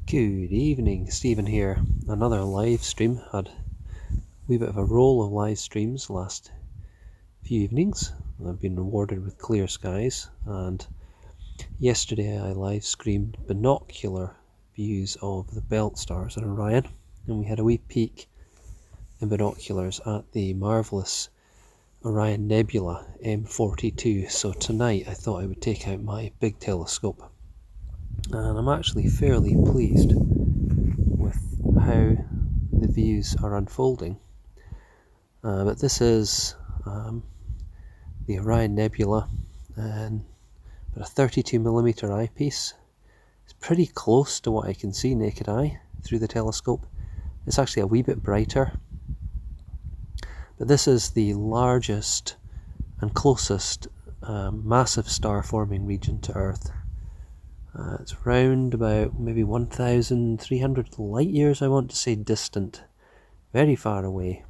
Good evening, Stephen here. Another live stream. Had a wee bit of a roll of live streams last few evenings. I've been rewarded with clear skies, and yesterday I live streamed binocular views of the belt stars in Orion, and we had a wee peek in binoculars at the marvellous Orion Nebula M42. So tonight I thought I would take out my big telescope, and I'm actually fairly pleased with how the views are unfolding. But this is the Orion Nebula, and a 32mm eyepiece. It's pretty close to what I can see naked eye through the telescope. It's actually a wee bit brighter, but this is the largest and closest massive star forming region to Earth. It's round about maybe 1,300 light years, I want to say, distant, very far away,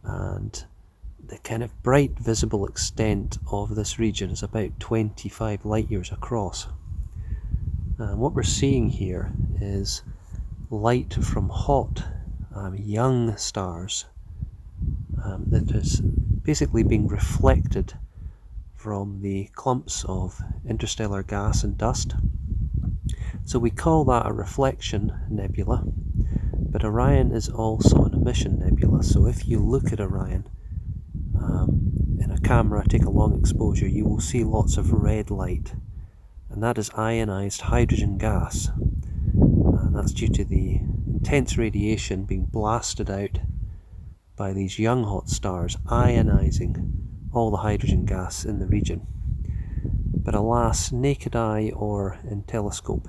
and the kind of bright visible extent of this region is about 25 light years across. And what we're seeing here is light from hot young stars that is basically being reflected from the clumps of interstellar gas and dust. So we call that a reflection nebula, but Orion is also an emission nebula. So if you look at Orion in a camera, take a long exposure, you will see lots of red light, and that is ionized hydrogen gas, and that's due to the intense radiation being blasted out by these young hot stars, ionizing all the hydrogen gas in the region. But alas, naked eye or in telescope,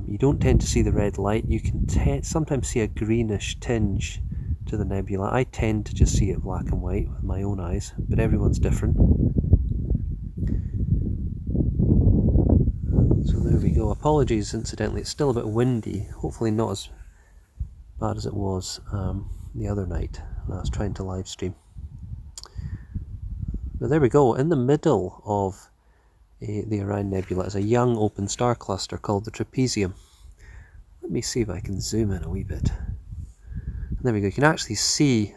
you don't tend to see the red light. You can sometimes see a greenish tinge to the nebula. I tend to just see it black and white with my own eyes, but everyone's different. So there we go. Apologies, incidentally, it's still a bit windy. Hopefully not as bad as it was the other night when I was trying to live stream. But there we go. In the middle of the Orion Nebula is a young open star cluster called the trapezium. Let me see if I can zoom in a wee bit. There we go. You can actually see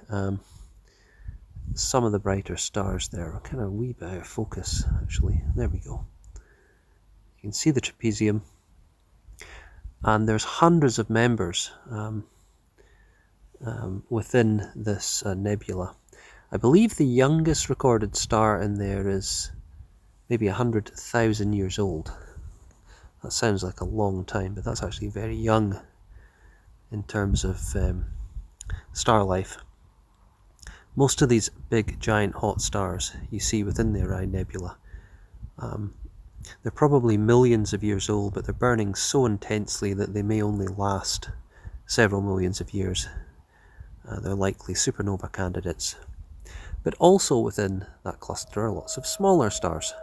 some of the brighter stars there. Kind of a wee bit out of focus, actually. There we go. You can see the trapezium, and there's hundreds of members within this nebula. I believe the youngest recorded star in there is maybe 100,000 years old. That sounds like a long time, but that's actually very young in terms of star life. Most of these big, giant, hot stars you see within the Orion Nebula, they're probably millions of years old, but they're burning so intensely that they may only last several millions of years. They're likely supernova candidates. But also within that cluster are lots of smaller stars.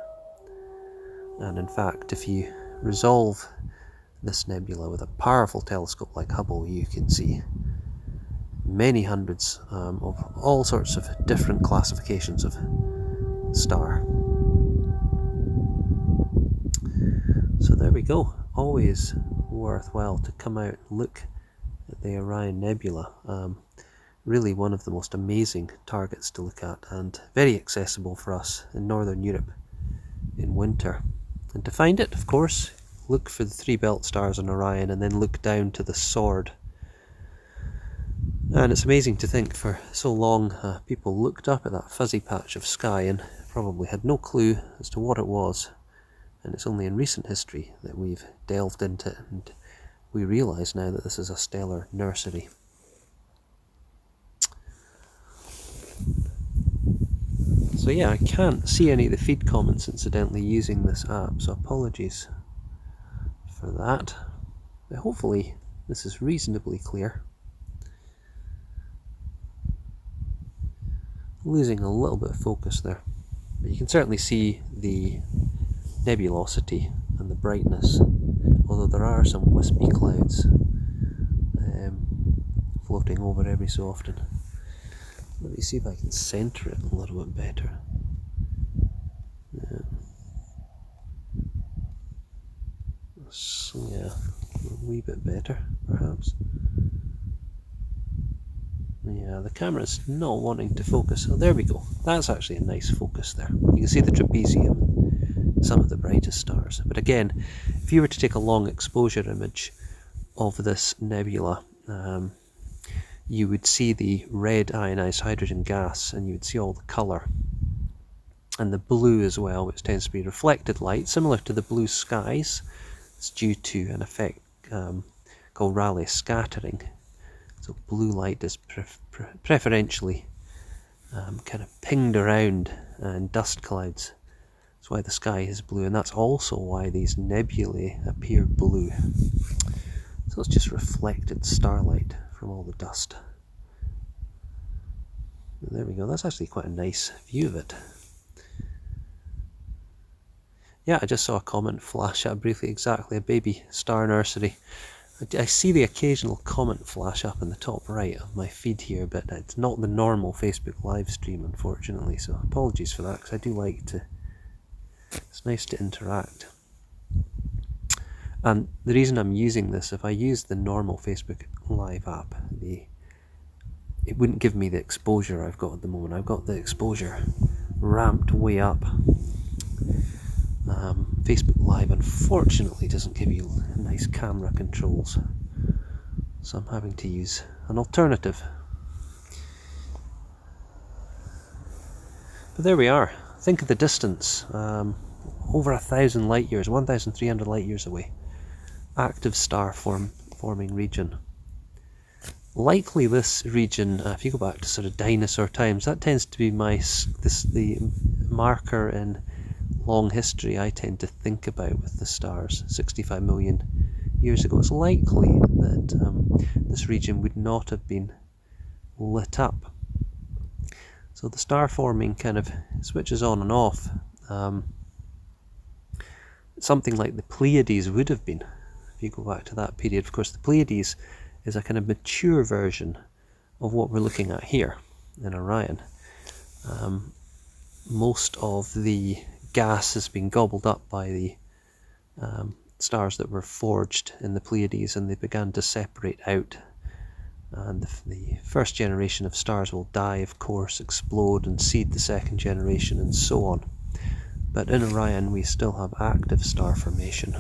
And in fact, if you resolve this nebula with a powerful telescope like Hubble, you can see many hundreds of all sorts of different classifications of star. So there we go. Always worthwhile to come out and look at the Orion Nebula. Really one of the most amazing targets to look at, and very accessible for us in Northern Europe in winter. And to find it, of course, look for the 3 belt stars on Orion and then look down to the sword. And it's amazing to think for so long people looked up at that fuzzy patch of sky and probably had no clue as to what it was. And it's only in recent history that we've delved into it, and we realise now that this is a stellar nursery. So yeah, I can't see any of the feed comments incidentally using this app, so apologies for that. But hopefully this is reasonably clear. Losing a little bit of focus there, but you can certainly see the nebulosity and the brightness, although there are some wispy clouds floating over every so often. Let me see if I can centre it a little bit better. So yeah, wee bit better, perhaps. Yeah, the camera's not wanting to focus. Oh, there we go. That's actually a nice focus there. You can see the trapezium, some of the brightest stars. But again, if you were to take a long exposure image of this nebula, you would see the red ionized hydrogen gas, and you would see all the colour. And the blue as well, which tends to be reflected light, similar to the blue skies. It's due to an effect called Rayleigh scattering. So blue light is preferentially kind of pinged around in dust clouds. That's why the sky is blue, and that's also why these nebulae appear blue. So it's just reflected starlight from all the dust. And there we go, that's actually quite a nice view of it. Yeah, I just saw a comment flash up briefly, exactly, a baby star nursery. I see the occasional comment flash up in the top right of my feed here, but it's not the normal Facebook live stream, unfortunately, so apologies for that, because I do like to... It's nice to interact. And the reason I'm using this, if I use the normal Facebook live app, it wouldn't give me the exposure I've got at the moment. I've got the exposure ramped way up. Facebook Live unfortunately doesn't give you nice camera controls, so I'm having to use an alternative. But there we are. Think of the distance. Over 1,000 light years, 1,300 light years away. Active star forming region. Likely this region, if you go back to sort of dinosaur times, that tends to be the marker in long history I tend to think about with the stars. 65 million years ago. It's likely that this region would not have been lit up. So the star forming kind of switches on and off. Something like the Pleiades would have been, if you go back to that period. Of course, the Pleiades is a kind of mature version of what we're looking at here in Orion. Most of the gas has been gobbled up by the stars that were forged in the Pleiades, and they began to separate out. And the first generation of stars will die, of course, explode and seed the second generation, and so on. But in Orion we still have active star formation.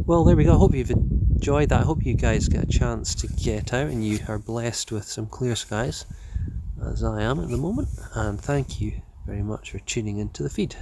Well, there we go. I hope you've enjoyed that. I hope you guys get a chance to get out and you are blessed with some clear skies, as I am at the moment. And thank you very much for tuning into the feed.